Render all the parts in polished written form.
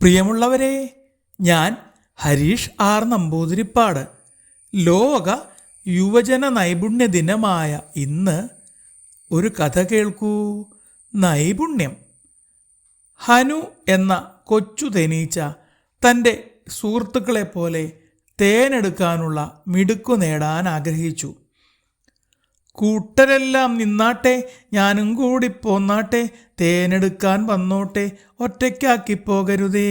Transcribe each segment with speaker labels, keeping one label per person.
Speaker 1: പ്രിയമുള്ളവരെ, ഞാൻ ഹരീഷ് ആർ നമ്പൂതിരിപ്പാട്. ലോക യുവജന നൈപുണ്യ ദിനമായ ഇന്ന് ഒരു കഥ കേൾക്കൂ. നൈപുണ്യം. ഹനു എന്ന കൊച്ചു തേനീച്ച തൻ്റെ സുഹൃത്തുക്കളെ പോലെ തേനെടുക്കാനുള്ള മിടുക്കു നേടാൻ ആഗ്രഹിച്ചു. കൂട്ടരെല്ലാം നിന്നാട്ടെ, ഞാനും കൂടി പോന്നാട്ടെ, തേനെടുക്കാൻ വന്നോട്ടെ, ഒറ്റയ്ക്കാക്കി പോകരുതേ.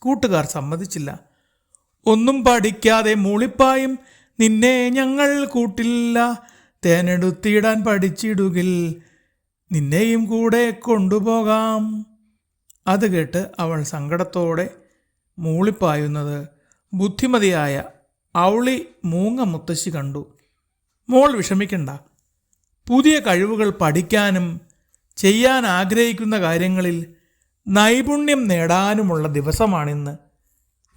Speaker 1: കൂട്ടുകാർ സമ്മതിച്ചില്ല. ഒന്നും പഠിക്കാതെ മൂളിപ്പായും നിന്നെ ഞങ്ങൾ കൂട്ടില്ല, തേനെടുത്തിടാൻ പഠിച്ചിടുകിൽ നിന്നെയും കൂടെ കൊണ്ടുപോകാം. അത് കേട്ട് അവൾ സങ്കടത്തോടെ മൂളിപ്പായുന്നത് ബുദ്ധിമതിയായ ഔളി മൂങ്ങ മുത്തശ്ശി കണ്ടു. മോൾ വിഷമിക്കണ്ട. പുതിയ കഴിവുകൾ പഠിക്കാനും ചെയ്യാൻ ആഗ്രഹിക്കുന്ന കാര്യങ്ങളിൽ നൈപുണ്യം നേടാനുമുള്ള ദിവസമാണിന്ന്.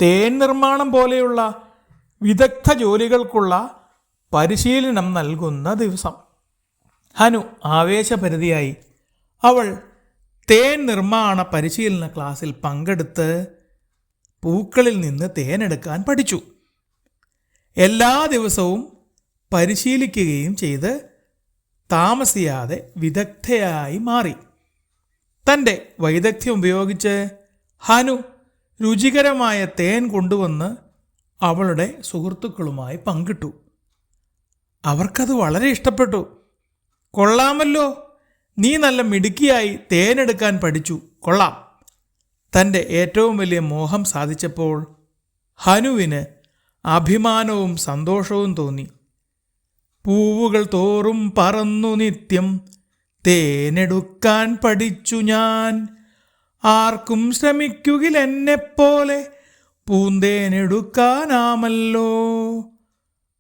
Speaker 1: തേൻ നിർമ്മാണം പോലെയുള്ള വിദഗ്ധ ജോലികൾക്കുള്ള പരിശീലനം നൽകുന്ന ദിവസം. ഹനു ആവേശഭരിതയായി. അവൾ തേൻ നിർമ്മാണ പരിശീലന ക്ലാസ്സിൽ പങ്കെടുത്ത് പൂക്കളിൽ നിന്ന് തേനെടുക്കാൻ പഠിച്ചു. എല്ലാ ദിവസവും പരിശീലിക്കുകയും ചെയ്ത് താമസിയാതെ വിദഗ്ധയായി മാറി. തൻ്റെ വൈദഗ്ധ്യം ഉപയോഗിച്ച് ഹനു രുചികരമായ തേൻ കൊണ്ടുവന്ന് അവളുടെ സുഹൃത്തുക്കളുമായി പങ്കിട്ടു. അവർക്കത് വളരെ ഇഷ്ടപ്പെട്ടു. കൊള്ളാമല്ലോ, നീ നല്ല മിടുക്കിയായി തേനെടുക്കാൻ പഠിച്ചു, കൊള്ളാം. തൻ്റെ ഏറ്റവും വലിയ മോഹം സാധിച്ചപ്പോൾ ഹനുവിന് അഭിമാനവും സന്തോഷവും തോന്നി. പൂവുകൾ തോറും പറന്നു നിത്യം തേനെടുക്കാൻ പഠിച്ചു ഞാൻ, ആർക്കും ശ്രമിക്കുകിൽ എന്നെപ്പോലെ പൂന്തേനെടുക്കാനാമല്ലോ.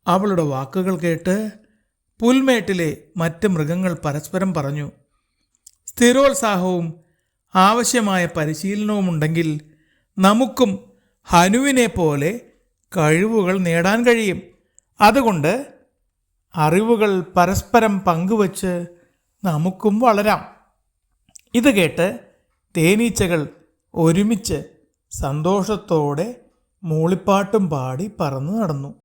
Speaker 1: അവളുടെ വാക്കുകൾ കേട്ട് പുൽമേട്ടിലെ മറ്റ് മൃഗങ്ങൾ പരസ്പരം പറഞ്ഞു, സ്ഥിരോത്സാഹവും ആവശ്യമായ പരിശീലനവും ഉണ്ടെങ്കിൽ നമുക്കും ഹനുവിനെ പോലെ കഴിവുകൾ നേടാൻ കഴിയും. അതുകൊണ്ട് അറിവുകൾ പരസ്പരം പങ്കുവച്ച് നമുക്കും വളരാം. ഇത് കേട്ട് തേനീച്ചകൾ ഒരുമിച്ച് സന്തോഷത്തോടെ മൂളിപ്പാട്ടും പാടി പറന്നു നടന്നു.